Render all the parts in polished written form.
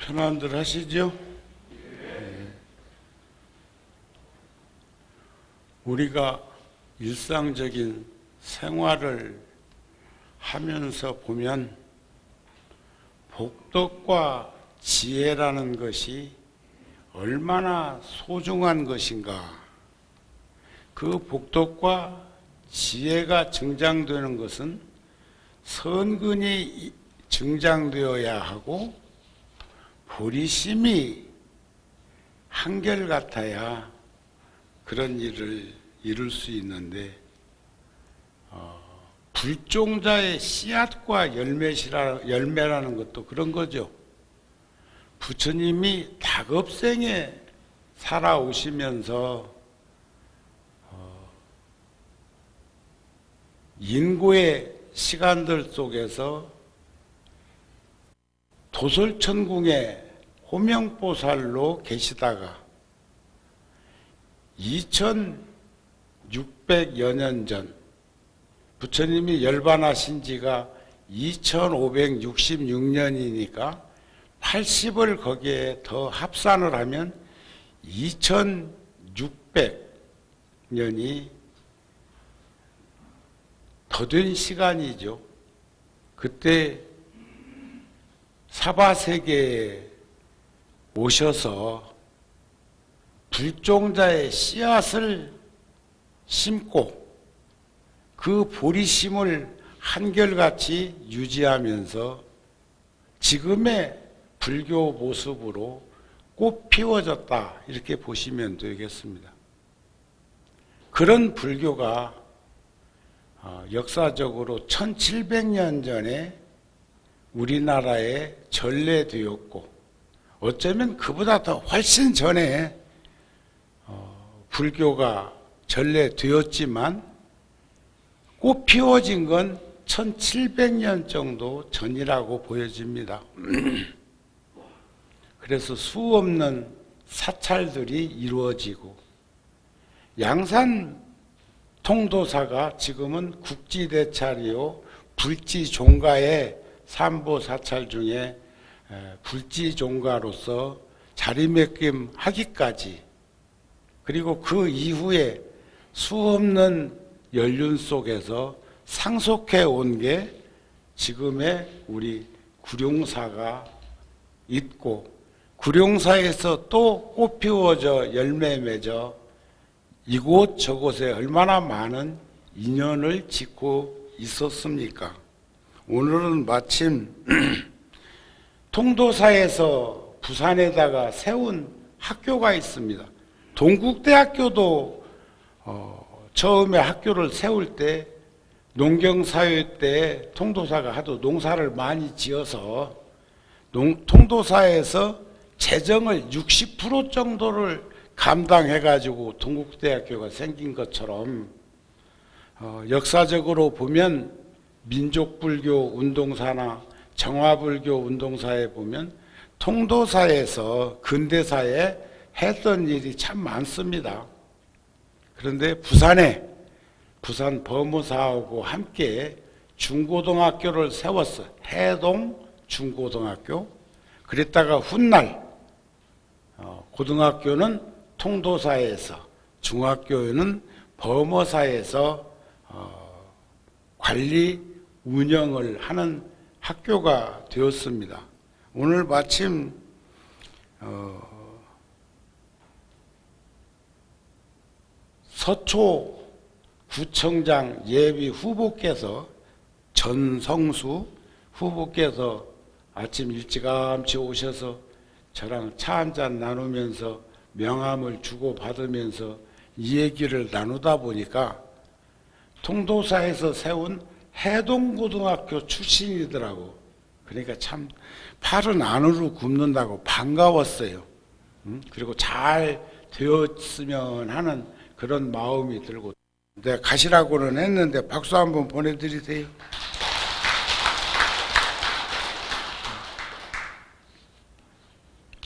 편안들 하시죠? 네. 우리가 일상적인 생활을 하면서 보면 복덕과 지혜라는 것이 얼마나 소중한 것인가. 그 복덕과 지혜가 증장되는 것은 선근이 증장되어야 하고 보리심이 한결같아야 그런 일을 이룰 수 있는데 불종자의 씨앗과 열매라는 것도 그런 거죠. 부처님이 다급생에 살아오시면서 인고의 시간들 속에서 도솔천궁의 호명보살로 계시다가 2600여 년 전 부처님이 열반하신 지가 2566년이니까 80을 거기에 더 합산을 하면 2600년이 더 된 시간이죠. 그때 사바세계에 오셔서 불종자의 씨앗을 심고 그 보리심을 한결같이 유지하면서 지금의 불교 모습으로 꽃 피워졌다 이렇게 보시면 되겠습니다. 그런 불교가 역사적으로 1700년 전에 우리나라에 전래되었고 어쩌면 그보다 더 훨씬 전에 불교가 전래되었지만 꽃 피워진 건 1700년 정도 전이라고 보여집니다. 그래서 수없는 사찰들이 이루어지고 양산 통도사가 지금은 국지대찰이요 불지종가의 삼보사찰 중에 불지종가로서 자리매김하기까지 그리고 그 이후에 수없는 연륜 속에서 상속해 온 게 지금의 우리 구룡사가 있고 구룡사에서 또 꽃 피워져 열매 맺어 이곳 저곳에 얼마나 많은 인연을 짓고 있었습니까? 오늘은 마침 통도사에서 부산에다가 세운 학교가 있습니다. 동국대학교도 처음에 학교를 세울 때 농경사회 때 통도사가 하도 농사를 많이 지어서 통도사에서 재정을 60% 정도를 감당해가지고 동국대학교가 생긴 것처럼 역사적으로 보면 민족불교 운동사나 정화불교 운동사에 보면 통도사에서 근대사에 했던 일이 참 많습니다. 그런데 부산에 부산 법무사하고 함께 중고등학교를 세웠어요. 해동 중고등학교. 그랬다가 훗날 고등학교는 통도사에서 중학교는 법무사에서 관리 운영을 하는 학교가 되었습니다. 오늘 마침 서초 구청장 예비 후보께서 전성수 후보께서 아침 일찌감치 오셔서 저랑 차 한잔 나누면서 명함을 주고받으면서 이 얘기를 나누다 보니까 통도사에서 세운 해동고등학교 출신이더라고. 그러니까 참 팔은 안으로 굽는다고 반가웠어요. 그리고 잘 되었으면 하는 그런 마음이 들고 내가 가시라고는 했는데 박수 한번 보내드리세요.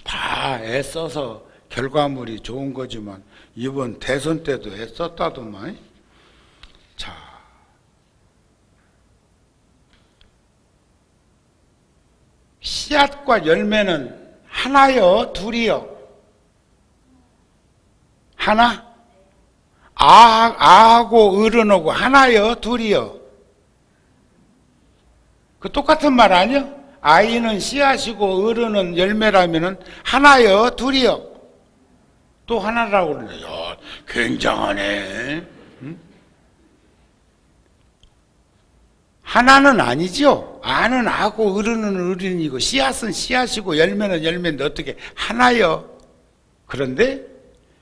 다 애써서 결과물이 좋은 거지만 이번 대선 때도 애썼다더만. 자, 씨앗과 열매는 하나요, 둘이요? 하나? 아하고 어른하고 하나요, 둘이요? 그 똑같은 말 아니요? 아이는 씨앗이고 어른은 열매라면은 하나요, 둘이요? 또 하나라고 그러네. 야, 굉장하네. 응? 하나는 아니죠. 아는 아고 어른은 어른이고 씨앗은 씨앗이고 열매는 열매인데 어떻게 하나요? 그런데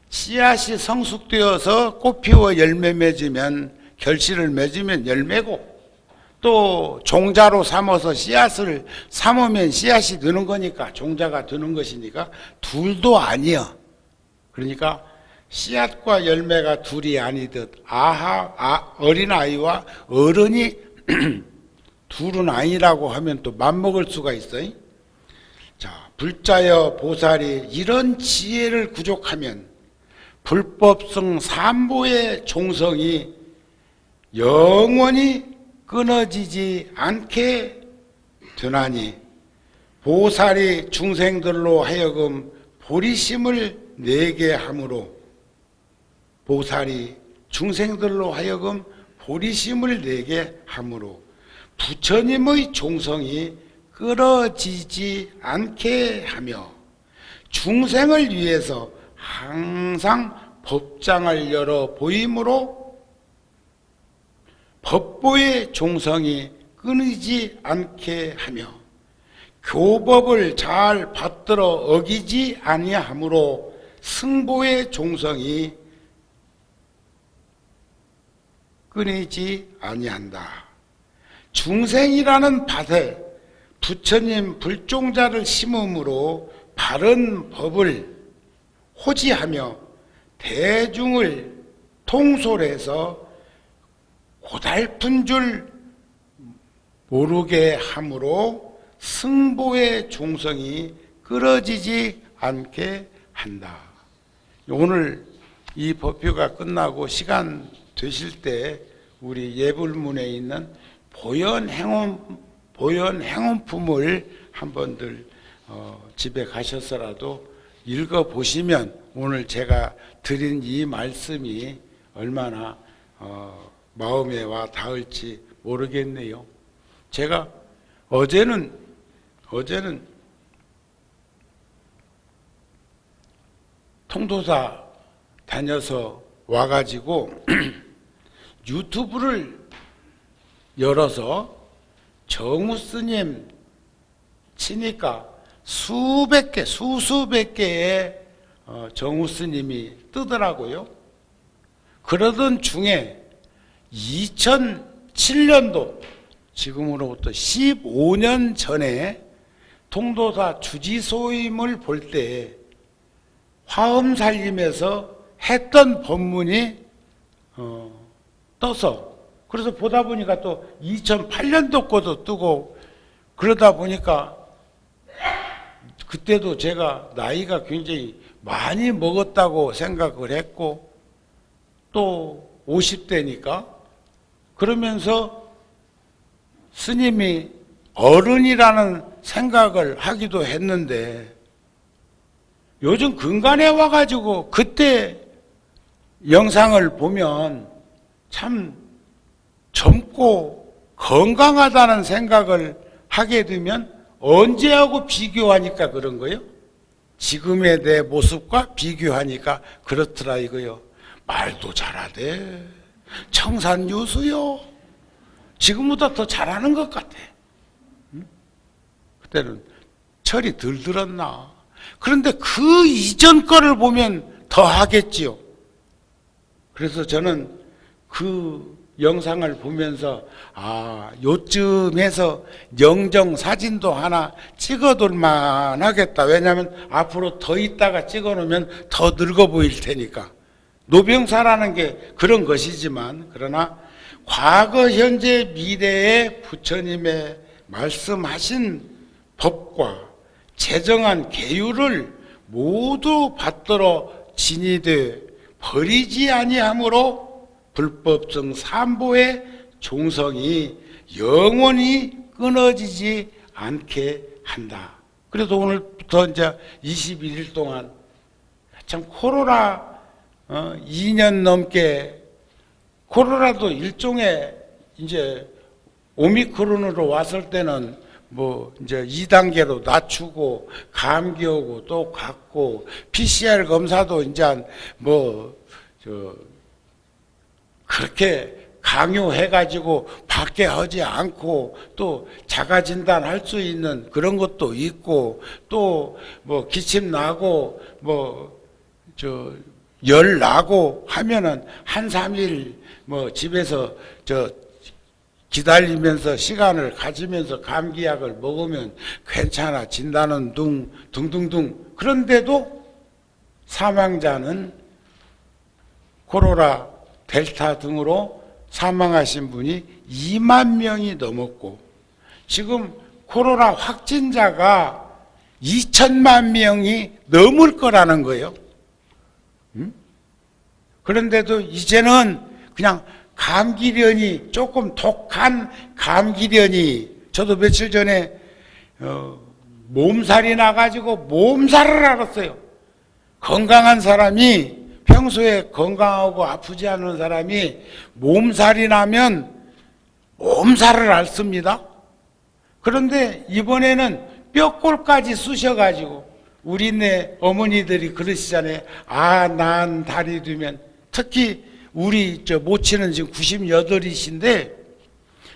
씨앗이 성숙되어서 꽃 피워 열매 맺으면 결실을 맺으면 열매고 또 종자로 삼아서 씨앗을 삼으면 씨앗이 드는 거니까 종자가 드는 것이니까 둘도 아니여. 그러니까 씨앗과 열매가 둘이 아니듯 어린아이와 어른이 둘은 아니라고 하면 또 맞먹을 수가 있어요. 자, 불자여 보살이 이런 지혜를 구족하면 불법성 삼보의 종성이 영원히 끊어지지 않게 되나니 보살이 중생들로 하여금 보리심을 내게 함으로 보살이 중생들로 하여금 보리심을 내게 함으로 부처님의 종성이 끊어지지 않게 하며 중생을 위해서 항상 법장을 열어 보이므로 법보의 종성이 끊이지 않게 하며 교법을 잘 받들어 어기지 아니하므로 승보의 종성이 끊이지 아니한다. 중생이라는 밭에 부처님 불종자를 심음으로 바른 법을 호지하며 대중을 통솔해서 고달픈 줄 모르게 함으로 승보의 종성이 끊어지지 않게 한다. 오늘 이 법표가 끝나고 시간 되실 때 우리 예불문에 있는 보현 행원품을 한번들 집에 가셔서라도 읽어보시면 오늘 제가 드린 이 말씀이 얼마나 마음에 와 닿을지 모르겠네요. 제가 어제는 통도사 다녀서 와가지고 유튜브를 열어서 정우 스님 치니까 수백 개의 정우 스님이 뜨더라고요. 그러던 중에 2007년도 지금으로부터 15년 전에 통도사 주지소임을 볼 때 화엄살림에서 했던 법문이 떠서 그래서 보다 보니까 또 2008년도 거도 뜨고 그러다 보니까 그때도 제가 나이가 굉장히 많이 먹었다고 생각을 했고 또 50대니까 그러면서 스님이 어른이라는 생각을 하기도 했는데 요즘 근간에 와가지고 그때 영상을 보면 참 젊고 건강하다는 생각을 하게 되면 언제하고 비교하니까 그런 거예요? 지금의 내 모습과 비교하니까 그렇더라 이거요. 말도 잘하대. 청산유수요. 지금보다 더 잘하는 것 같아. 응? 그때는 철이 덜 들었나. 그런데 그 이전 거를 보면 더 하겠지요. 그래서 저는 그 영상을 보면서 요쯤에서 영정 사진도 하나 찍어둘 만하겠다. 왜냐하면 앞으로 더 있다가 찍어놓으면 더 늙어 보일 테니까. 노병사라는 게 그런 것이지만 그러나 과거, 현재, 미래의 부처님의 말씀하신 법과 제정한 계율을 모두 받들어 진이되 버리지 아니하므로 불법성 삼보의 종성이 영원히 끊어지지 않게 한다. 그래서 오늘부터 이제 21일 동안 참 코로나 2년 넘게 코로나도 일종의 이제 오미크론으로 왔을 때는 뭐 이제 2단계로 낮추고 감기 오고 또 갔고 PCR 검사도 이제 뭐 그렇게 강요해가지고 밖에 하지 않고 또 자가 진단할 수 있는 그런 것도 있고 또 뭐 기침 나고 뭐 열 나고 하면은 한 3일 뭐 집에서 기다리면서 시간을 가지면서 감기약을 먹으면 괜찮아 진다는 등등등. 그런데도 사망자는 코로나 델타 등으로 사망하신 분이 2만 명이 넘었고 지금 코로나 확진자가 2천만 명이 넘을 거라는 거예요. 그런데도 이제는 그냥 감기련이 조금 독한 감기련이 저도 며칠 전에 몸살이 나가지고 몸살을 앓았어요. 건강한 사람이 평소에 건강하고 아프지 않은 사람이 몸살이 나면 몸살을 앓습니다. 그런데 이번에는 뼈골까지 쑤셔가지고 우리네 어머니들이 그러시잖아요. 난 다리 되면 특히 우리 모친은 지금 98이신데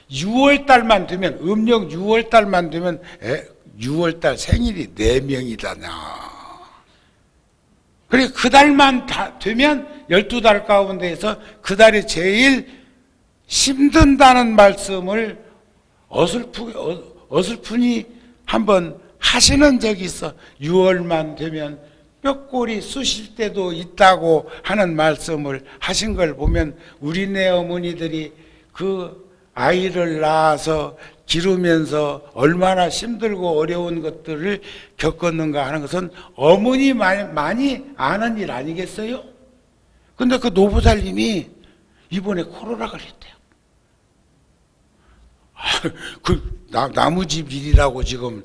6월달만 되면 음력 6월달만 되면 6월달 생일이 4명이다냐. 그래 그 달만 되면 12달 가운데에서 그 달이 제일 힘든다는 말씀을 어설프니 한번 하시는 적이 있어. 6월만 되면 뼈골이 쑤실 때도 있다고 하는 말씀을 하신 걸 보면 우리네 어머니들이 그 아이를 낳아서 기르면서 얼마나 힘들고 어려운 것들을 겪었는가 하는 것은 어머니 많이 아는 일 아니겠어요? 근데 그 노부살님이 이번에 코로나 걸렸대요. 나무집 일이라고 지금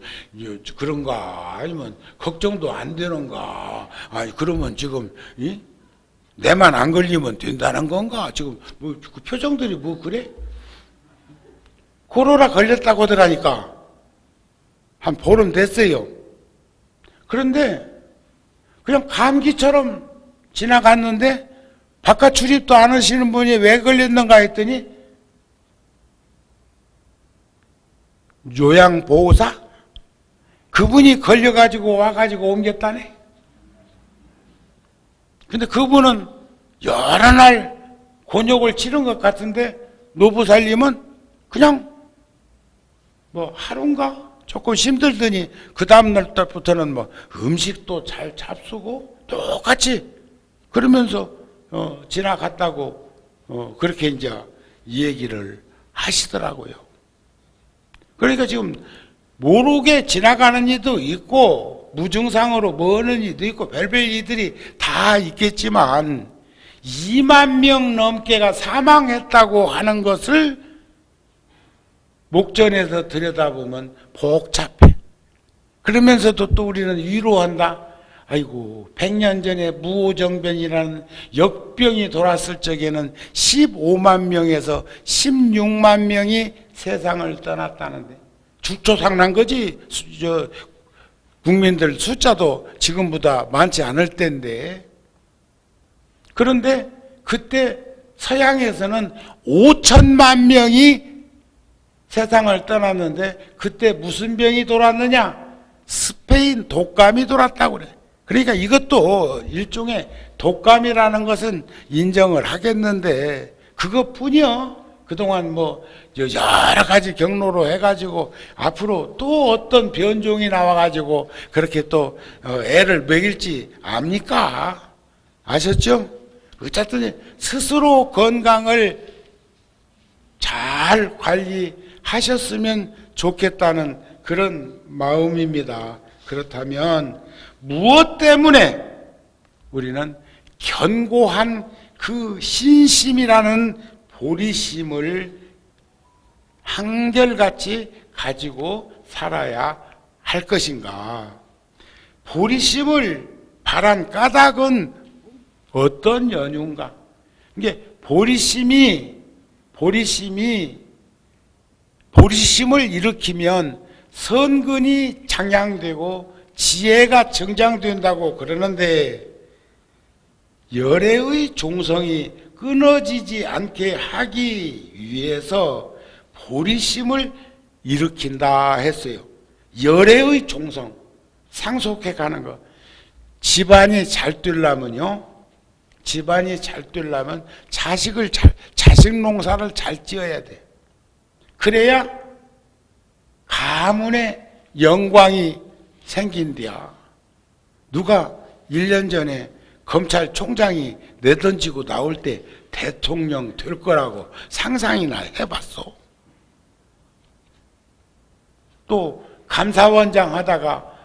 그런가 아니면 걱정도 안 되는가 그러면 지금 내만 안 걸리면 된다는 건가 지금 뭐 그 표정들이 뭐 그래? 코로나 걸렸다고 하더라니까 한 보름 됐어요. 그런데 그냥 감기처럼 지나갔는데 바깥 출입도 안 하시는 분이 왜 걸렸는가 했더니 요양보호사? 그분이 걸려가지고 와가지고 옮겼다네. 근데 그분은 여러 날 곤욕을 치른 것 같은데 노부살님은 그냥 뭐 하루인가 조금 힘들더니 그 다음날부터는 뭐 음식도 잘 잡수고 똑같이 그러면서 지나갔다고 그렇게 이제 얘기를 하시더라고요. 그러니까 지금 모르게 지나가는 이도 있고 무증상으로 머는 이도 있고 별별 이들이 다 있겠지만 2만 명 넘게가 사망했다고 하는 것을 목전에서 들여다보면 복잡해. 그러면서도 또 우리는 위로한다. 아이고 100년 전에 무오정변이라는 역병이 돌았을 적에는 15만 명에서 16만 명이 세상을 떠났다는데 주초상난 거지. 국민들 숫자도 지금보다 많지 않을 텐데 그런데 그때 서양에서는 5천만 명이 세상을 떠났는데 그때 무슨 병이 돌았느냐? 스페인 독감이 돌았다고 그래. 그러니까 이것도 일종의 독감이라는 것은 인정을 하겠는데 그것뿐이요. 그동안 뭐 여러 가지 경로로 해가지고 앞으로 또 어떤 변종이 나와가지고 그렇게 또 애를 먹일지 압니까? 아셨죠? 어쨌든 스스로 건강을 잘 관리하셨으면 좋겠다는 그런 마음입니다. 그렇다면 무엇 때문에 우리는 견고한 그 신심이라는 보리심을 한결같이 가지고 살아야 할 것인가? 보리심을 바란 까닭은 어떤 연유인가? 이게 보리심을 일으키면 선근이 장양되고 지혜가 정장된다고 그러는데, 열애의 종성이 끊어지지 않게 하기 위해서 보리심을 일으킨다 했어요. 열애의 종성, 상속해 가는 거. 집안이 잘 되려면요, 자식 농사를 잘 지어야 돼. 그래야 가문의 영광이 생긴대야. 누가 1년 전에 검찰총장이 내던지고 나올 때 대통령 될 거라고 상상이나 해봤어? 또 감사원장 하다가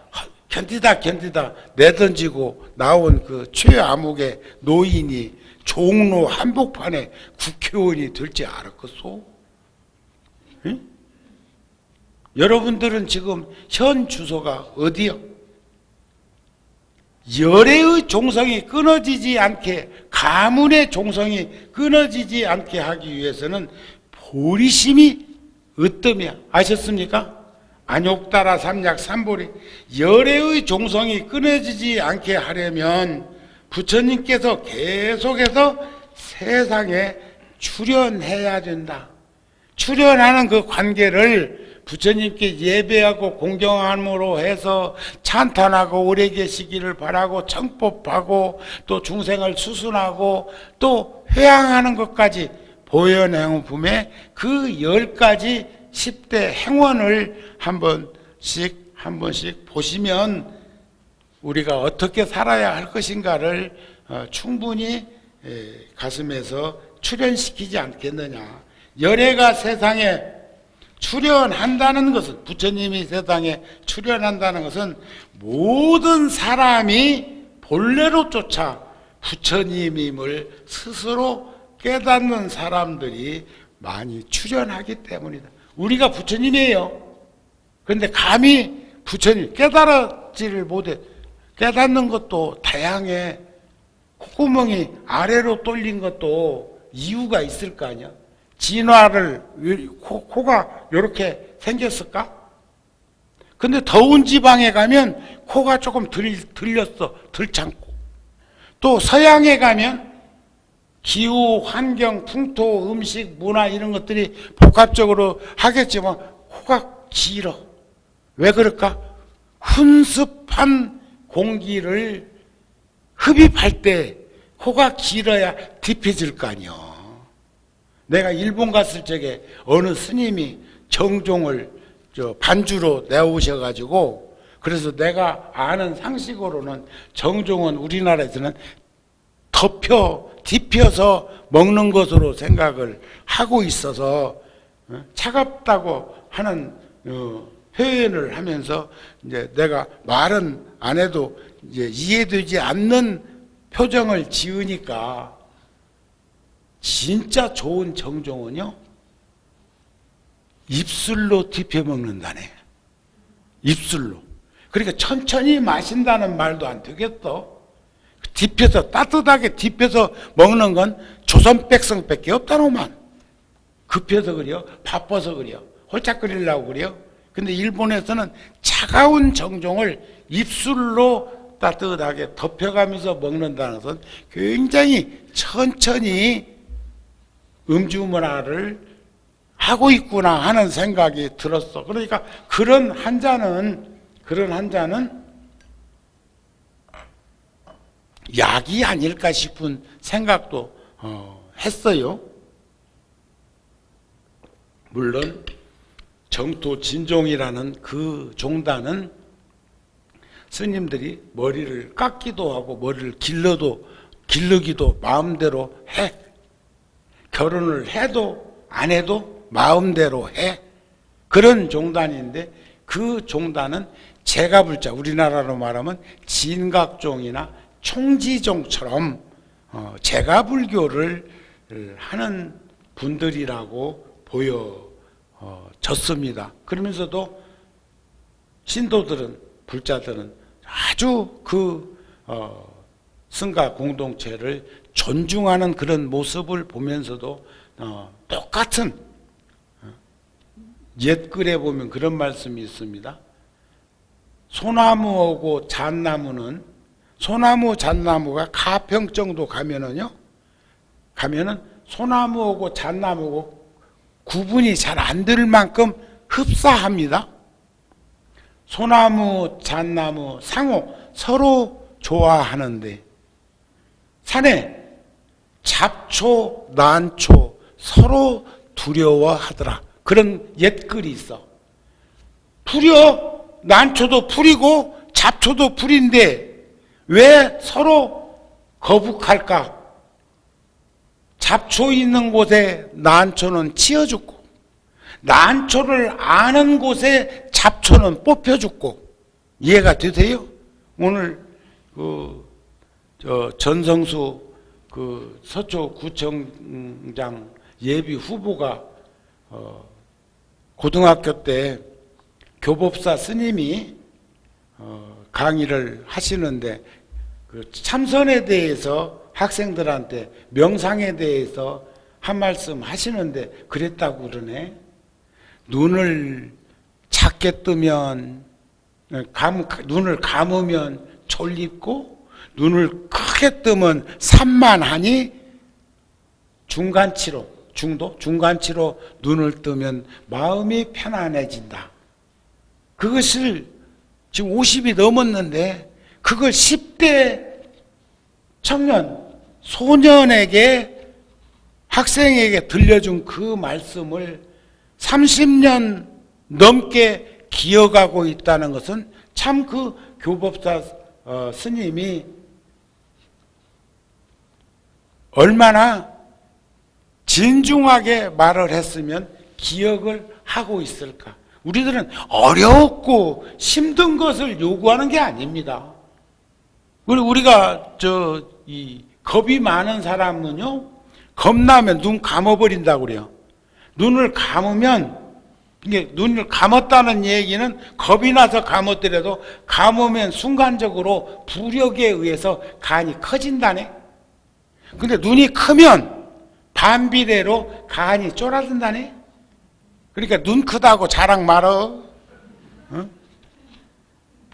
견디다 내던지고 나온 그 최암흑의 노인이 종로 한복판에 국회의원이 될지 알았겠소? 응? 여러분들은 지금 현 주소가 어디요? 열애의 종성이 끊어지지 않게, 가문의 종성이 끊어지지 않게 하기 위해서는 보리심이 어떠며 아셨습니까? 안욕따라 삼약 삼보리. 열애의 종성이 끊어지지 않게 하려면 부처님께서 계속해서 세상에 출현해야 된다. 출현하는 그 관계를 부처님께 예배하고 공경함으로 해서 찬탄하고 오래 계시기를 바라고 청법하고 또 중생을 수순하고 또 회양하는 것까지 보현행품에 그 10가지 10대 행원을 한 번씩 보시면 우리가 어떻게 살아야 할 것인가를 충분히 가슴에서 출현시키지 않겠느냐. 열애가 세상에 출현한다는 것은, 부처님이 세상에 출현한다는 것은 모든 사람이 본래로 쫓아 부처님임을 스스로 깨닫는 사람들이 많이 출현하기 때문이다. 우리가 부처님이에요. 그런데 감히 부처님 깨달았지를 못해. 깨닫는 것도 다양해. 콧구멍이 아래로 뚫린 것도 이유가 있을 거 아니야. 진화를, 코가 이렇게 생겼을까? 근데 더운 지방에 가면 코가 조금 들렸어. 덜 참고. 또 서양에 가면 기후, 환경, 풍토, 음식, 문화 이런 것들이 복합적으로 하겠지만 코가 길어. 왜 그럴까? 훈습한 공기를 흡입할 때 코가 길어야 딥해질 거 아니야. 내가 일본 갔을 적에 어느 스님이 정종을 반주로 내오셔가지고, 그래서 내가 아는 상식으로는 정종은 우리나라에서는 딥혀서 먹는 것으로 생각을 하고 있어서 차갑다고 하는 표현을 하면서 이제 내가 말은 안 해도 이제 이해되지 않는 표정을 지으니까, 진짜 좋은 정종은요, 입술로 딥혀 먹는다네. 입술로. 그러니까 천천히 마신다는 말도 안 되겠어. 딥혀서, 따뜻하게 딥혀서 먹는 건 조선 백성밖에 없다노만. 급해서 그래요? 바빠서 그래요? 홀짝거리려고 그래요? 근데 일본에서는 차가운 정종을 입술로 따뜻하게 덮여가면서 먹는다는 것은 굉장히 천천히 음주 문화를 하고 있구나 하는 생각이 들었어. 그러니까 그런 한 잔은 약이 아닐까 싶은 생각도 했어요. 물론 정토 진종이라는 그 종단은 스님들이 머리를 깎기도 하고 머리를 기르기도 마음대로 해. 결혼을 해도 안 해도 마음대로 해. 그런 종단인데, 그 종단은 제가불자, 우리나라로 말하면 진각종이나 총지종처럼 제가불교를 하는 분들이라고 보여졌습니다. 그러면서도 신도들은, 불자들은 아주 그 승가 공동체를 존중하는 그런 모습을 보면서도 똑같은 옛글에 보면 그런 말씀이 있습니다. 소나무하고 잣나무는, 소나무 잣나무가 가평 정도 가면은 소나무하고 잣나무하고 구분이 잘 안 될 만큼 흡사합니다. 소나무, 잣나무 상호 서로 좋아하는데 산에 잡초, 난초 서로 두려워하더라. 그런 옛글이 있어. 난초도 풀이고 잡초도 풀인데 왜 서로 거북할까? 잡초 있는 곳에 난초는 치워 죽고, 난초를 아는 곳에 잡초는 뽑혀 죽고. 이해가 되세요? 오늘 전성수 서초구청장 예비 후보가 고등학교 때 교법사 스님이 강의를 하시는데 그 참선에 대해서 학생들한테 명상에 대해서 한 말씀 하시는데 그랬다고 그러네. 눈을 작게 뜨면 눈을 감으면 졸립고 눈을 크게 뜨면 산만하니 중간치로 눈을 뜨면 마음이 편안해진다. 그것을 지금 50이 넘었는데 그걸 10대 청년, 소년에게, 학생에게 들려준 그 말씀을 30년 넘게 기억하고 있다는 것은 참 그 교법사 스님이 얼마나 진중하게 말을 했으면 기억을 하고 있을까. 우리들은 어렵고 힘든 것을 요구하는 게 아닙니다. 우리가 겁이 많은 사람은요, 겁나면 눈 감아버린다고 그래요. 눈을 감으면, 이게 눈을 감았다는 얘기는 겁이 나서 감았더라도 감으면 순간적으로 부력에 의해서 간이 커진다네. 근데 눈이 크면 반비례로 간이 쫄아든다네. 그러니까 눈 크다고 자랑 말어. 어?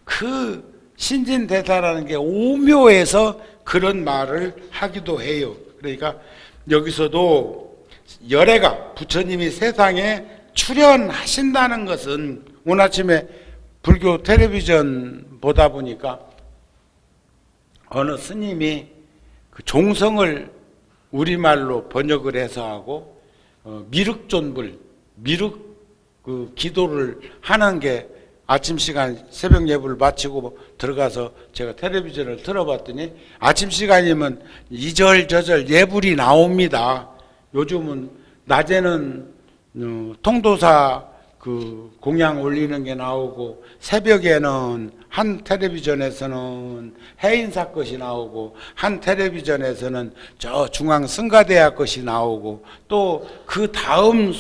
그 신진대사라는 게 오묘해서 그런 말을 하기도 해요. 그러니까 여기서도 열애가 부처님이 세상에 출현하신다는 것은 오늘 아침에 불교 텔레비전 보다 보니까 어느 스님이 그 종성을 우리말로 번역을 해서 하고 미륵존불, 그 기도를 하는 게 아침 시간 새벽 예불 마치고 들어가서 제가 텔레비전을 틀어봤더니 아침 시간이면 이절저절 예불이 나옵니다. 요즘은 낮에는 통도사 그 공양 올리는 게 나오고 새벽에는 한 텔레비전에서는 해인사 것이 나오고 한 텔레비전에서는 저 중앙승가대학 것이 나오고 또 그 다음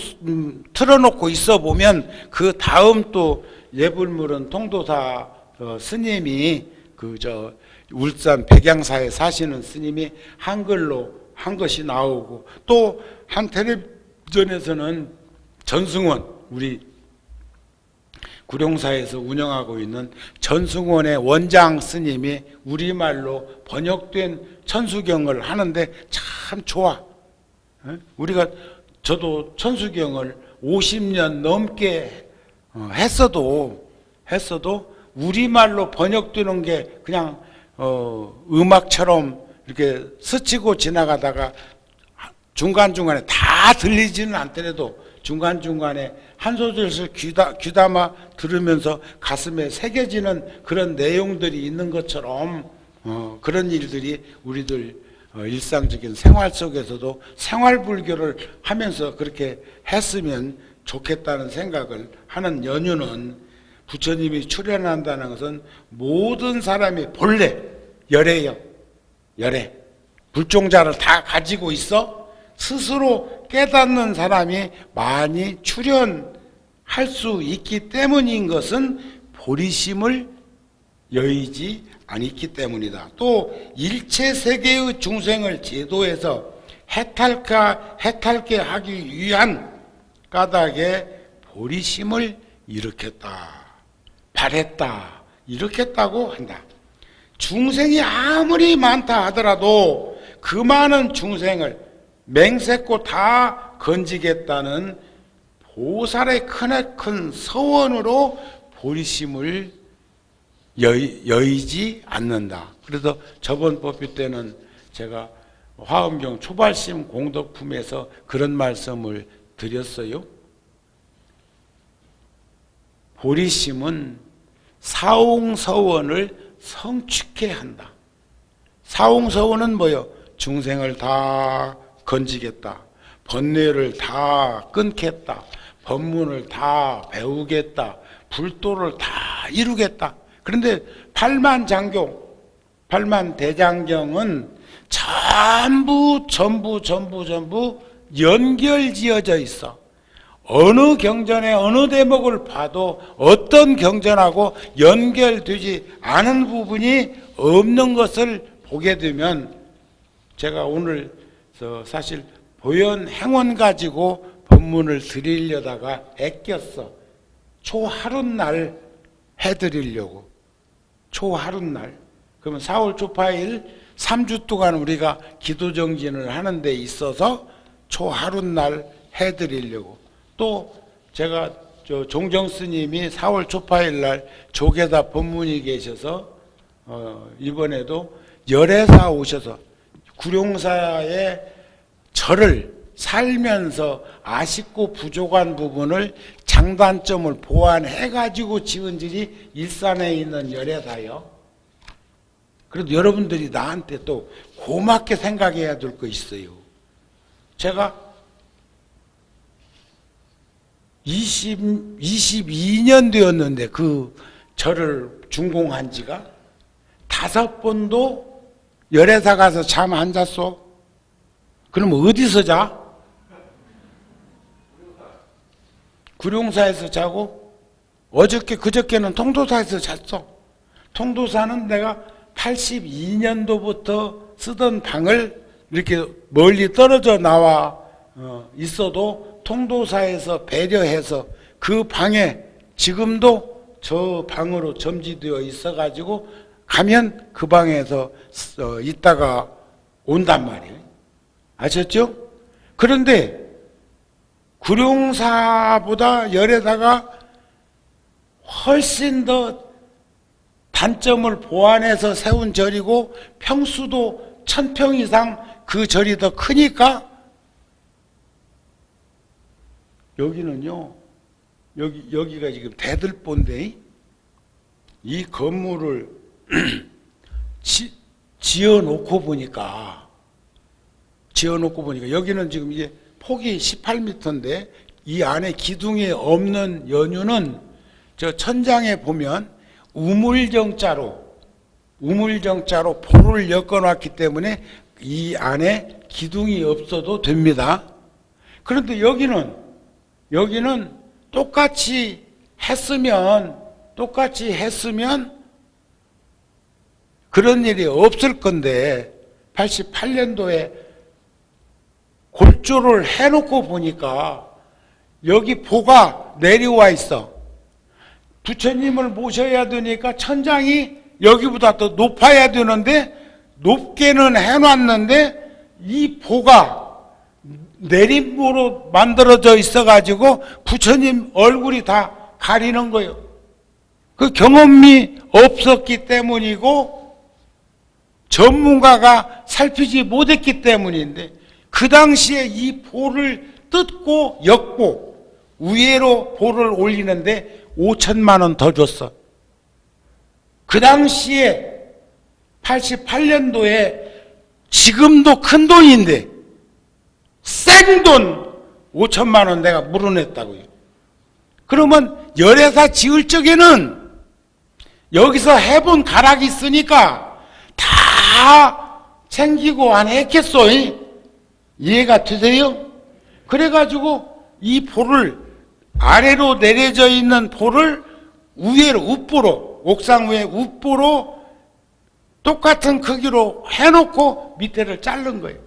틀어놓고 있어 보면 그 다음 또 예불물은 통도사 스님이 울산 백양사에 사시는 스님이 한글로 한 것이 나오고 또 한 텔레비전에서는 전승원, 우리 구룡사에서 운영하고 있는 전승원의 원장 스님이 우리말로 번역된 천수경을 하는데 참 좋아. 저도 천수경을 50년 넘게 했어도 우리말로 번역되는 게 그냥 음악처럼 이렇게 스치고 지나가다가 중간중간에 다 들리지는 않더라도 중간중간에 한 소절씩 귀담아 들으면서 가슴에 새겨지는 그런 내용들이 있는 것처럼 그런 일들이 우리들 일상적인 생활 속에서도 생활불교를 하면서 그렇게 했으면 좋겠다는 생각을 하는 연유는 부처님이 출현한다는 것은 모든 사람이 본래 열애요. 열애. 불종자를 다 가지고 있어 스스로 깨닫는 사람이 많이 출현할 수 있기 때문인 것은 보리심을 여의지 않기 때문이다. 또 일체 세계의 중생을 제도에서 해탈게 하기 위한 까닭에 보리심을 일으켰다, 바랬다, 일으켰다고 한다. 중생이 아무리 많다 하더라도 그 많은 중생을 맹세코 다 건지겠다는 보살의 크나큰 서원으로 보리심을 여의지 않는다. 그래서 저번 법회 때는 제가 화엄경 초발심 공덕품에서 그런 말씀을 드렸어요. 보리심은 사옹서원을 성취케 한다. 사옹서원은 뭐요? 중생을 다 건지겠다, 번뇌를 다 끊겠다, 법문을 다 배우겠다, 불도를 다 이루겠다. 그런데 팔만장경, 팔만대장경은 전부 연결지어져 있어. 어느 경전에 어느 대목을 봐도 어떤 경전하고 연결되지 않은 부분이 없는 것을 보게 되면, 제가 오늘 사실 보현 행원 가지고 법문을 드리려다가 애꼈어. 초하룻날 해드리려고. 초하룻날. 그러면 4월 초파일 3주 동안 우리가 기도정진을 하는 데 있어서 초하룻날 해드리려고. 또 제가 종정 스님이 4월 초파일 날 조계다 법문이 계셔서 이번에도 열애사 오셔서 구룡사의 절을 살면서 아쉽고 부족한 부분을 장단점을 보완해가지고 지은 질이 일산에 있는 열애사요. 그래도 여러분들이 나한테 또 고맙게 생각해야 될 거 있어요. 제가 22년 되었는데 그 절을 준공한 지가 5번도 열애사 가서 잠 안 잤어. 그럼 어디서 자? 구룡사에서 자고, 어저께 그저께는 통도사에서 잤어. 통도사는 내가 82년도부터 쓰던 방을 이렇게 멀리 떨어져 나와 있어도 통도사에서 배려해서 그 방에 지금도 저 방으로 점지되어 있어가지고 가면 그 방에서 있다가 온단 말이에요. 아셨죠? 그런데 구룡사보다 열에다가 훨씬 더 단점을 보완해서 세운 절이고 평수도 1000평 이상 그 절이 더 크니까 여기는요, 여기가 지금 대들보인데 이 건물을 지어놓고 보니까 여기는 지금 이게 폭이 18m인데 이 안에 기둥이 없는 연유는 저 천장에 보면 우물정자로 볼을 엮어놨기 때문에 이 안에 기둥이 없어도 됩니다. 그런데 여기는 똑같이 했으면 그런 일이 없을 건데 88년도에 골조를 해놓고 보니까 여기 보가 내려와 있어. 부처님을 모셔야 되니까 천장이 여기보다 더 높아야 되는데 높게는 해놨는데 이 보가 내림으로 만들어져 있어가지고 부처님 얼굴이 다 가리는 거예요. 그 경험이 없었기 때문이고 전문가가 살피지 못했기 때문인데 그 당시에 이 보를 뜯고 엮고 위에로 보를 올리는데 5천만 원 더 줬어. 그 당시에 88년도에 지금도 큰 돈인데 생돈 5천만 원 내가 물어냈다고요. 그러면 열애사 지을 적에는 여기서 해본 가락이 있으니까 다 챙기고 안 했겠어. 이해가 되세요? 그래가지고 이 볼을 아래로 내려져 있는 볼을 위에로 우뽀로, 옥상 위에 우뽀로 똑같은 크기로 해놓고 밑에를 자른 거예요.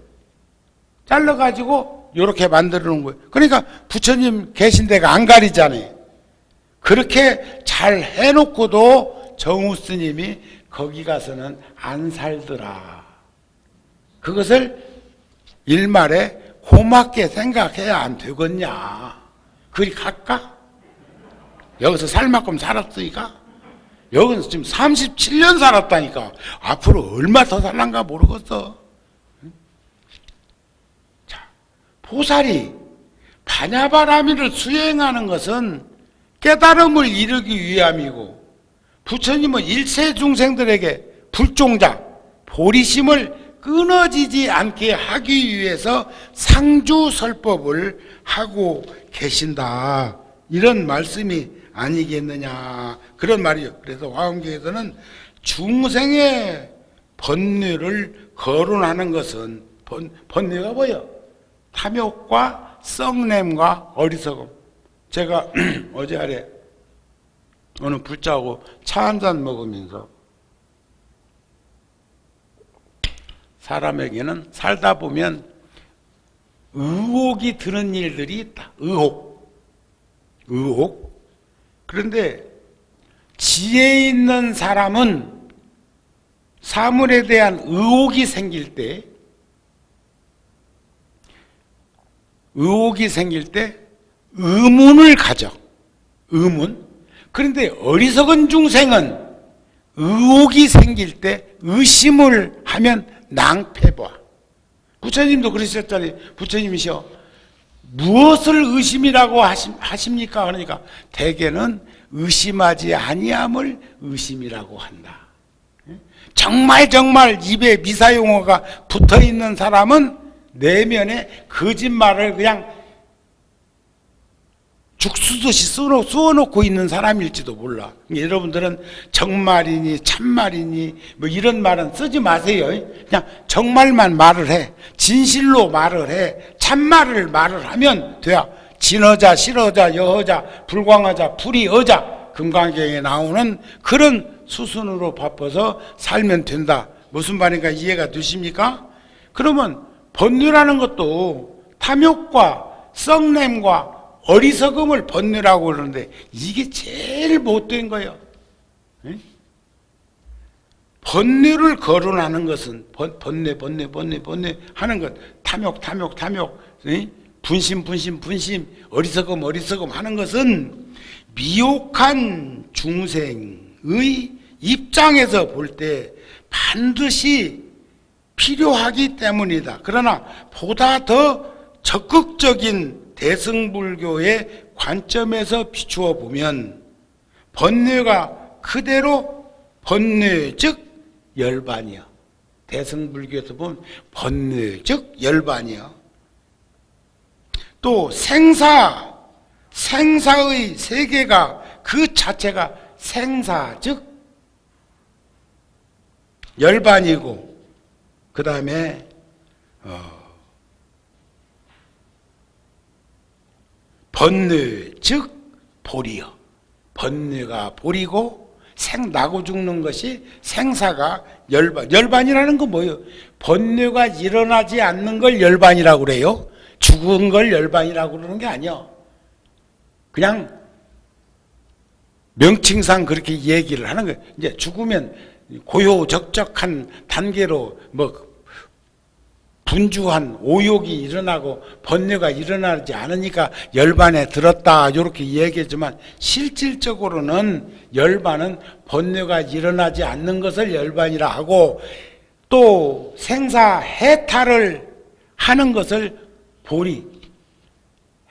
잘라가지고 이렇게 만들어 놓은 거예요. 그러니까 부처님 계신 데가 안 가리잖아요. 그렇게 잘 해놓고도 정우 스님이 거기 가서는 안 살더라. 그것을 일말에 고맙게 생각해야 안 되겠냐. 그리 갈까? 여기서 살 만큼 살았으니까. 여기서 지금 37년 살았다니까. 앞으로 얼마 더 살란가 모르겠어. 자, 보살이 바냐바라미를 수행하는 것은 깨달음을 이루기 위함이고, 부처님은 일체 중생들에게 불종자, 보리심을 끊어지지 않게 하기 위해서 상주설법을 하고 계신다. 이런 말씀이 아니겠느냐. 그런 말이요. 그래서 화엄경에서는 중생의 번뇌를 거론하는 것은 번뇌가 뭐예요? 탐욕과 썩냄과 어리석음. 제가 어제 아래 어느 불자하고 차 한잔 먹으면서 사람에게는 살다 보면 의혹이 드는 일들이 있다. 의혹. 그런데 지혜 있는 사람은 사물에 대한 의혹이 생길 때 의문을 가져. 의문. 그런데 어리석은 중생은 의혹이 생길 때 의심을 하면 낭패봐. 부처님도 그러셨잖아요. 부처님이시여 무엇을 의심이라고 하십니까? 그러니까 대개는 의심하지 아니함을 의심이라고 한다. 정말 입에 미사용어가 붙어있는 사람은 내면에 거짓말을 그냥 죽수듯이 쑤어놓고 있는 사람일지도 몰라. 여러분들은 정말이니 참말이니 뭐 이런 말은 쓰지 마세요. 그냥 정말만 말을 해. 진실로 말을 해. 참말을 말을 하면 돼야. 진어자, 실어자, 여어자, 불광어자, 불이어자 금강경에 나오는 그런 수순으로 바빠서 살면 된다. 무슨 말인가 이해가 되십니까? 그러면 번뇌라는 것도 탐욕과 썩냄과 어리석음을 번뇌라고 그러는데 이게 제일 못된 거예요. 번뇌를 거론하는 것은 번뇌 하는 것, 탐욕, 분심, 어리석음 하는 것은 미혹한 중생의 입장에서 볼 때 반드시 필요하기 때문이다. 그러나 보다 더 적극적인 대승불교의 관점에서 비추어 보면 번뇌가 그대로 번뇌 즉 열반이야. 대승불교에서 보면 번뇌 즉 열반이야. 또 생사의 세계가 그 자체가 생사 즉 열반이고, 그 다음에 번뇌 즉 보리여. 번뇌가 보리고 나고 죽는 것이 생사가 열반. 열반이라는 건 뭐예요? 번뇌가 일어나지 않는 걸 열반이라고 그래요. 죽은 걸 열반이라고 그러는 게 아니야. 그냥 명칭상 그렇게 얘기를 하는 거예요. 이제 죽으면 고요적적한 단계로 분주한 오욕이 일어나고 번뇌가 일어나지 않으니까 열반에 들었다 이렇게 얘기했지만, 실질적으로는 열반은 번뇌가 일어나지 않는 것을 열반이라 하고, 또 생사 해탈을 하는 것을 보리.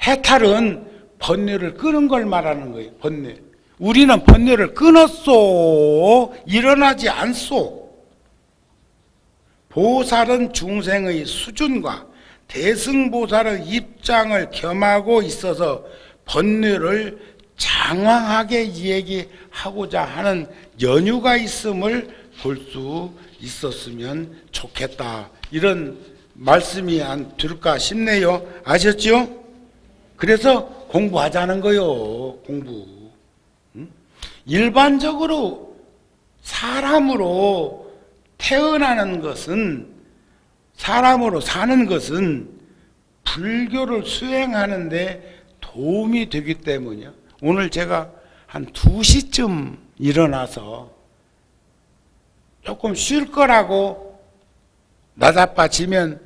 해탈은 번뇌를 끄는 걸 말하는 거예요. 번뇌. 우리는 번뇌를 끊었소. 일어나지 않소. 보살은 중생의 수준과 대승보살의 입장을 겸하고 있어서 번뇌를 장황하게 얘기하고자 하는 연유가 있음을 볼 수 있었으면 좋겠다. 이런 말씀이 안 들까 싶네요. 아셨죠? 그래서 공부하자는 거요. 공부. 일반적으로 사람으로 태어나는 것은, 사람으로 사는 것은 불교를 수행하는데 도움이 되기 때문이요. 오늘 제가 한 2시쯤 일어나서 조금 쉴 거라고 나자빠지면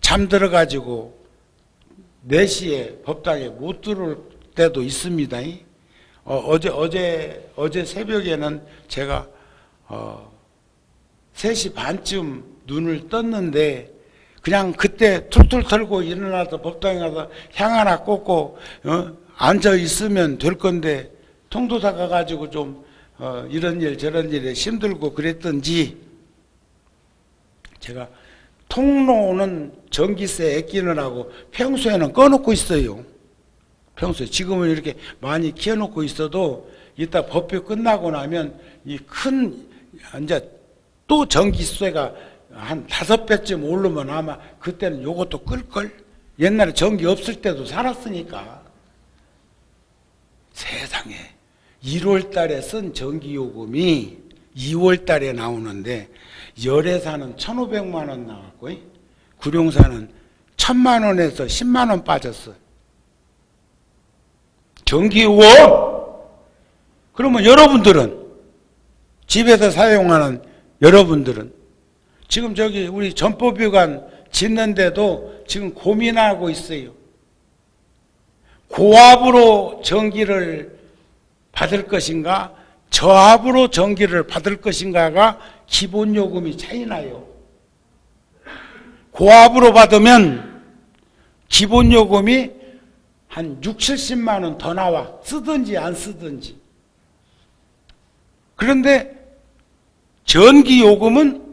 잠들어가지고 4시에 법당에 못 들어올 때도 있습니다. 어제 새벽에는 제가 3시 반쯤 눈을 떴는데 그냥 그때 툴툴 털고 일어나서 법당에 가서 향 하나 꽂고 앉아 있으면 될 건데 통도사 가가지고 좀 이런 일 저런 일에 힘들고 그랬던지 제가 통로는 전기세 아끼는 하고 평소에는 꺼놓고 있어요. 평소에 지금은 이렇게 많이 키워놓고 있어도 이따 법회 끝나고 나면 이 큰 이제 또 전기세가 한 5배쯤 오르면 아마 그때는 요것도 끌걸. 옛날에 전기 없을 때도 살았으니까. 세상에 1월 달에 쓴 전기요금이 2월 달에 나오는데 열애사는 1,500만 원 나왔고 구룡사는 1,000만 원에서 10만 원 빠졌어. 전기요금! 그러면 여러분들은 집에서 사용하는 여러분들은 지금 저기 우리 전법유관 짓는데도 지금 고민하고 있어요. 고압으로 전기를 받을 것인가 저압으로 전기를 받을 것인가가 기본 요금이 차이 나요. 고압으로 받으면 기본 요금이 한 6, 70만 원 더 나와. 쓰든지 안 쓰든지. 그런데 전기 요금은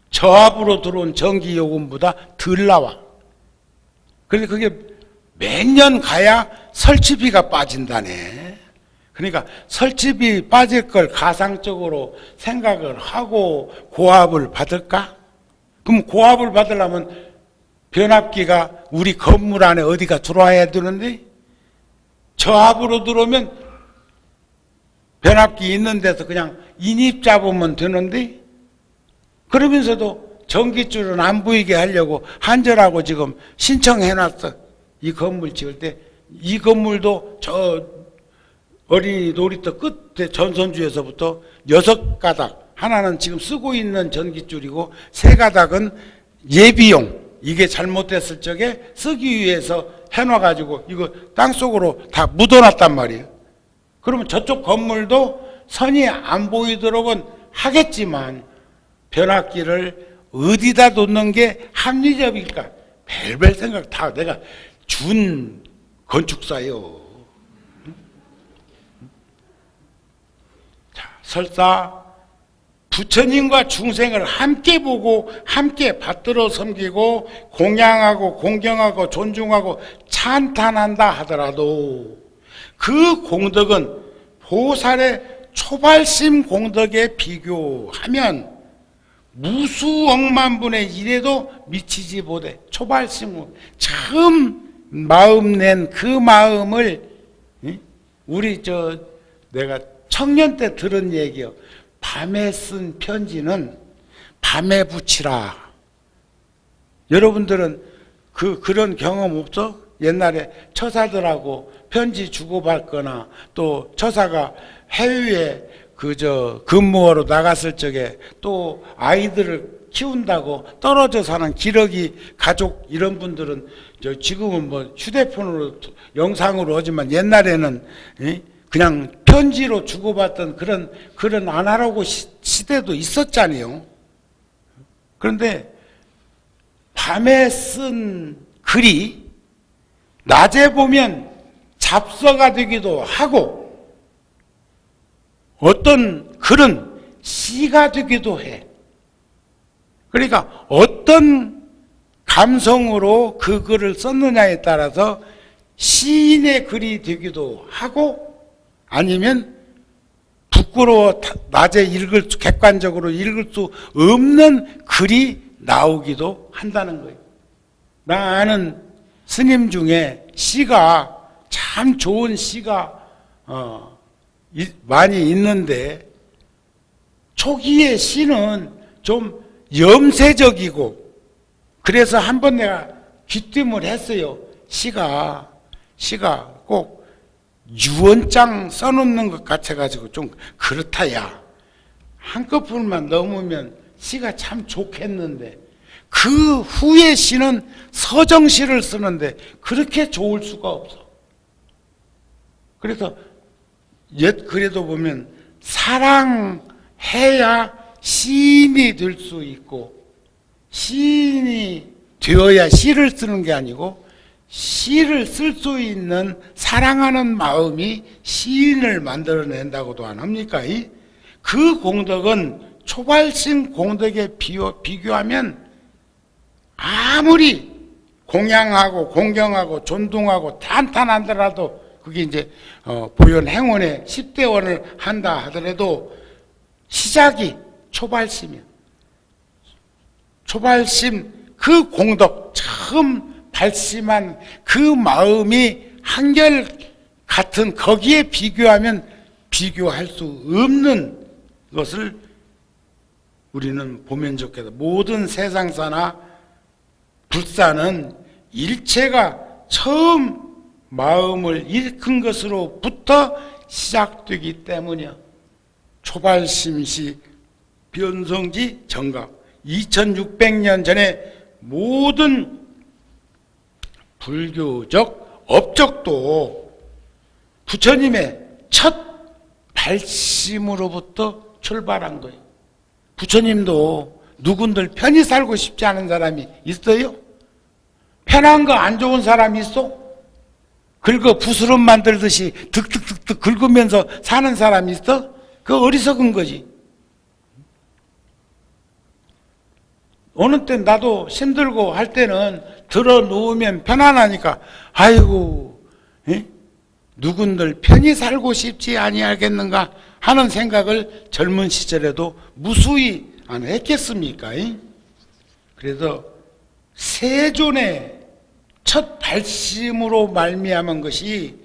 저압으로 들어온 전기 요금보다 덜 나와. 그런데 그게 몇 년 가야 설치비가 빠진다네. 그러니까 설치비 빠질 걸 가상적으로 생각을 하고 고압을 받을까? 그럼 고압을 받으려면 변압기가 우리 건물 안에 어디가 들어와야 되는데 저압으로 들어오면 변압기 있는 데서 그냥 인입 잡으면 되는데 그러면서도 전기줄은 안 보이게 하려고 한전하고 지금 신청해놨어. 이 건물 지을 때 이 건물도 저 어린이 놀이터 끝에 전선주에서부터 6가닥 하나는 지금 쓰고 있는 전기줄이고 3가닥은 예비용 이게 잘못됐을 적에 쓰기 위해서 해놔가지고 이거 땅속으로 다 묻어놨단 말이에요. 그러면 저쪽 건물도 선이 안 보이도록은 하겠지만 변압기를 어디다 놓는 게 합리적일까? 별별 생각 다 내가 준 건축사요. 자, 설사 부처님과 중생을 함께 보고 함께 받들어 섬기고 공양하고 공경하고 존중하고 찬탄한다 하더라도 그 공덕은 보살의 초발심 공덕에 비교하면 무수억만 분의 1에도 미치지 못해. 초발심으로 처음 마음 낸 그 마음을 우리 내가 청년 때 들은 얘기요. 밤에 쓴 편지는 밤에 붙이라. 여러분들은 그런 경험 없어? 옛날에 처사들하고 편지 주고받거나 또 처사가 해외에 근무하러 나갔을 적에 또 아이들을 키운다고 떨어져 사는 기러기 가족 이런 분들은 지금은 뭐 휴대폰으로 영상으로 하지만 옛날에는 그냥 편지로 주고받던 그런 아날로그 시대도 있었잖아요. 그런데 밤에 쓴 글이 낮에 보면 잡서가 되기도 하고 어떤 글은 시가 되기도 해. 그러니까 어떤 감성으로 그 글을 썼느냐에 따라서 시인의 글이 되기도 하고 아니면 부끄러워 낮에 객관적으로 읽을 수 없는 글이 나오기도 한다는 거예요. 나 아는 스님 중에 시가 참 좋은 시가 많이 있는데 초기의 시는 좀 염세적이고 그래서 한번 내가 귀띔을 했어요. 시가 꼭 유언장 써놓는 것 같아가지고 좀 그렇다야. 한꺼풀만 넘으면 시가 참 좋겠는데 그 후의 시는 서정시를 쓰는데 그렇게 좋을 수가 없어. 그래서 옛 글에도 보면 사랑해야 시인이 될 수 있고 시인이 되어야 시를 쓰는 게 아니고 시를 쓸 수 있는 사랑하는 마음이 시인을 만들어낸다고도 안 합니까? 그 공덕은 초발심 공덕에 비교하면 아무리 공양하고 공경하고 존중하고 탄탄하더라도 그게 이제 보현 행원에 10대원을 한다 하더라도 시작이 초발심이야. 초발심 그 공덕 처음 발심한 그 마음이 한결 같은 거기에 비교하면 비교할 수 없는 것을 우리는 보면 좋겠다. 모든 세상사나 불사는 일체가 처음 마음을 일큰 것으로부터 시작되기 때문이야. 초발심시 변성지 정각 2600년 전에 모든 불교적 업적도 부처님의 첫 발심으로부터 출발한 거예요. 부처님도 누군들 편히 살고 싶지 않은 사람이 있어요? 편한 거 안 좋은 사람이 있어? 긁어 부스럼 만들듯이 득득득득 긁으면서 사는 사람이 있어? 그거 어리석은 거지. 어느 때 나도 힘들고 할 때는 들어 누우면 편안하니까 아이고 누군들 편히 살고 싶지 아니하겠는가 하는 생각을 젊은 시절에도 무수히 안 했겠습니까? 그래서 세존의 첫 발심으로 말미암은 것이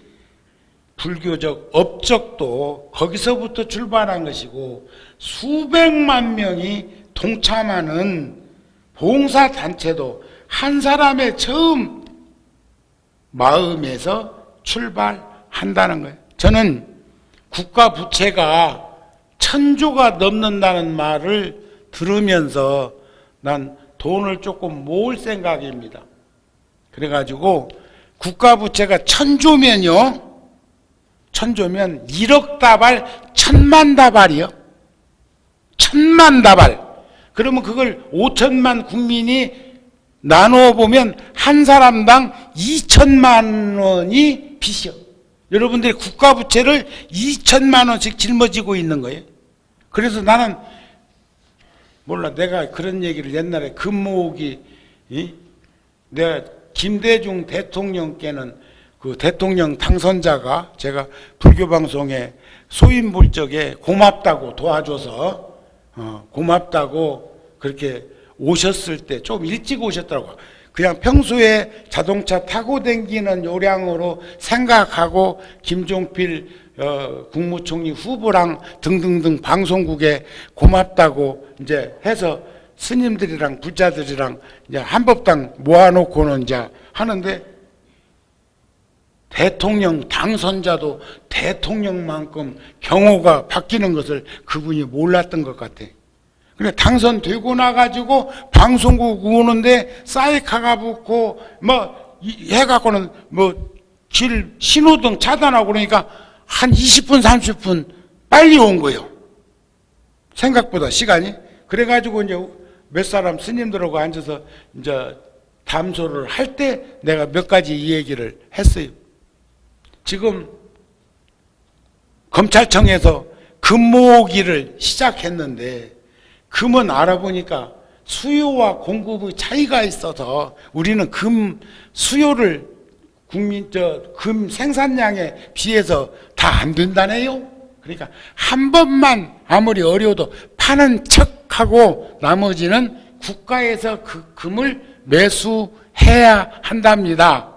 불교적 업적도 거기서부터 출발한 것이고 수백만 명이 동참하는 봉사단체도 한 사람의 처음 마음에서 출발한다는 거예요. 저는 국가 부채가 1000조가 넘는다는 말을 들으면서 난 돈을 조금 모을 생각입니다. 그래가지고 국가 부채가 1000조면요 1000조면 1억 다발 1000만 다발이요. 1000만 다발. 그러면 그걸 5천만 국민이 나누어 보면 한 사람당 2천만 원이 빚이요. 여러분들이 국가 부채를 2천만 원씩 짊어지고 있는 거예요. 그래서 나는 몰라, 내가 그런 얘기를 옛날에 금모으기 내가 김대중 대통령께는 그 대통령 당선자가 제가 불교방송에 소인볼 적에 고맙다고 도와줘서 고맙다고 그렇게 오셨을 때 좀 일찍 오셨더라고요. 그냥 평소에 자동차 타고 다니는 요량으로 생각하고 김종필 국무총리 후보랑 등등등 방송국에 고맙다고 이제 해서 스님들이랑 부자들이랑 이제 한법당 모아놓고는 이제 하는데 대통령 당선자도 대통령만큼 경호가 바뀌는 것을 그분이 몰랐던 것 같아. 그래 당선되고 나가지고 방송국 오는데 사이카가 붙고 뭐 해갖고는 뭐 길 신호등 차단하고 그러니까 한 20분 30분 빨리 온 거예요. 생각보다 시간이. 그래가지고 이제 몇 사람 스님들하고 앉아서 이제 담소를 할 때 내가 몇 가지 이 얘기를 했어요. 지금 검찰청에서 금 모으기를 시작했는데 금은 알아보니까 수요와 공급의 차이가 있어서 우리는 금 수요를 금 생산량에 비해서 다 안 된다네요. 그러니까 한 번만 아무리 어려워도 파는 척하고 나머지는 국가에서 그 금을 매수해야 한답니다.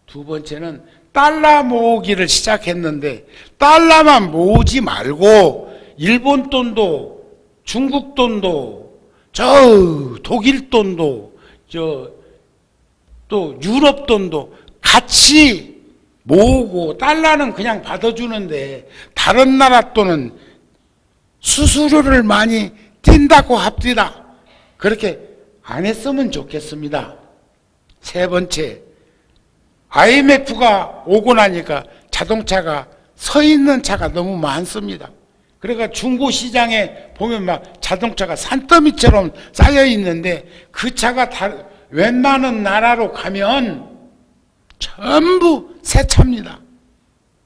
두 번째는 달러 모으기를 시작했는데 달러만 모으지 말고 일본 돈도 중국 돈도 저 독일 돈도 또 유럽 돈도 같이 모으고 달러는 그냥 받아주는데 다른 나라 돈은 수수료를 많이 띈다고 합디다. 그렇게 안 했으면 좋겠습니다. 세 번째, IMF가 오고 나니까 자동차가 서 있는 차가 너무 많습니다. 그러니까 중고 시장에 보면 막 자동차가 산더미처럼 쌓여 있는데 그 차가 웬만한 나라로 가면 전부 새 차입니다.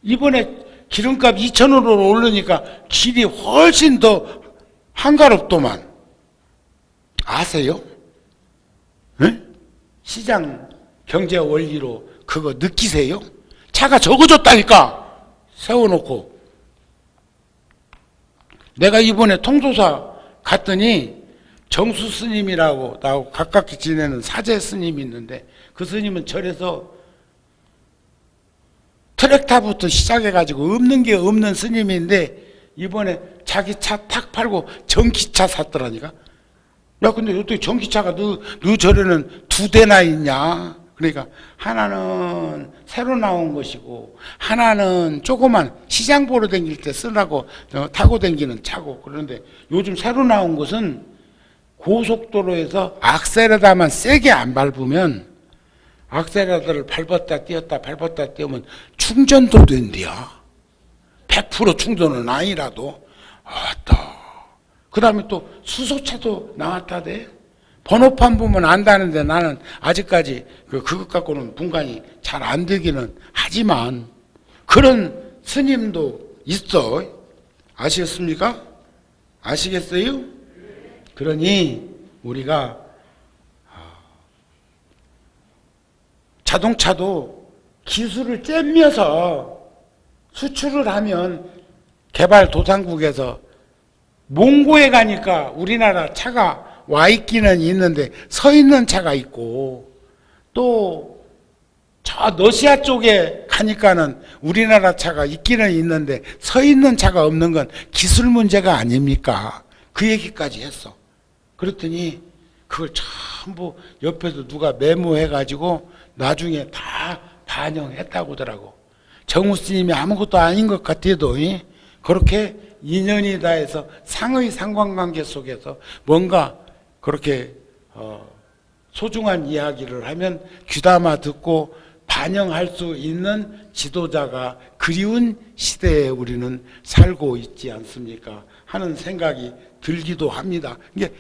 이번에 기름값 2,000원으로 오르니까 길이 훨씬 더 한가롭더만. 아세요? 네? 시장 경제 원리로 그거 느끼세요? 차가 적어졌다니까 세워놓고. 내가 이번에 통도사 갔더니 정수 스님이라고 나하고 가깝게 지내는 사제 스님이 있는데 그 스님은 절에서 트랙타부터 시작해가지고 없는 게 없는 스님인데 이번에 자기 차 탁 팔고 전기차 샀더라니까. 야, 근데 어떻게 전기차가 너 절에는 2대나 있냐? 그러니까 하나는 새로 나온 것이고 하나는 조그만 시장 보러 다닐 때 쓰라고 타고 다니는 차고. 그런데 요즘 새로 나온 것은 고속도로에서 악셀에다만 세게 안 밟으면 악셀레터를 밟았다 띄우면 충전도 된대야. 100% 충전은 아니라도. 아따. 그 다음에 또 수소차도 나왔다대. 번호판 보면 안다는데 나는 아직까지 그것 갖고는 분간이 잘 안 되기는 하지만 그런 스님도 있어. 아시겠습니까? 아시겠어요? 그러니 우리가 자동차도 기술을 쬐면서 수출을 하면 개발도상국에서 몽고에 가니까 우리나라 차가 와 있기는 있는데 서 있는 차가 있고 또 저 러시아 쪽에 가니까는 우리나라 차가 있기는 있는데 서 있는 차가 없는 건 기술 문제가 아닙니까? 그 얘기까지 했어. 그랬더니 그걸 전부 옆에서 누가 메모해가지고 나중에 다 반영했다고 하더라고. 정우 스님이 아무것도 아닌 것 같아도 그렇게 인연이 다해서 상의 상관관계 속에서 뭔가 그렇게 소중한 이야기를 하면 귀담아 듣고 반영할 수 있는 지도자가 그리운 시대에 우리는 살고 있지 않습니까? 하는 생각이 들기도 합니다. 이게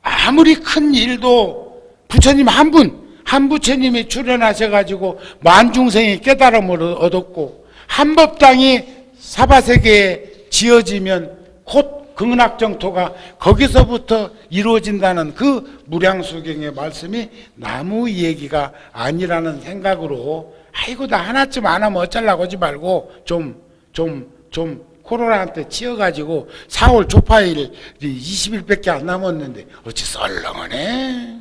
아무리 큰 일도 부처님 한 부처님이 출연하셔가지고 만중생이 깨달음을 얻었고 한법당이 사바세계에 지어지면 곧 극락정토가 거기서부터 이루어진다는 그 무량수경의 말씀이 나무 얘기가 아니라는 생각으로 아이고 나 하나쯤 안 하면 어쩌려고 하지 말고 좀 코로나한테 치여가지고 4월 조파일 20일밖에 안 남았는데 어찌 썰렁하네.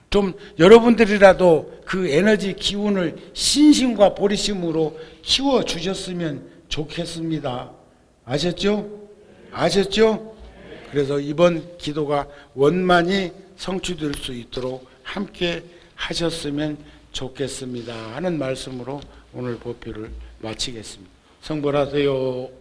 좀 여러분들이라도 그 에너지 기운을 신심과 보리심으로 키워주셨으면 좋겠습니다. 아셨죠? 아셨죠? 그래서 이번 기도가 원만히 성취될 수 있도록 함께 하셨으면 좋겠습니다 하는 말씀으로 오늘 법회를 마치겠습니다. 성불하세요.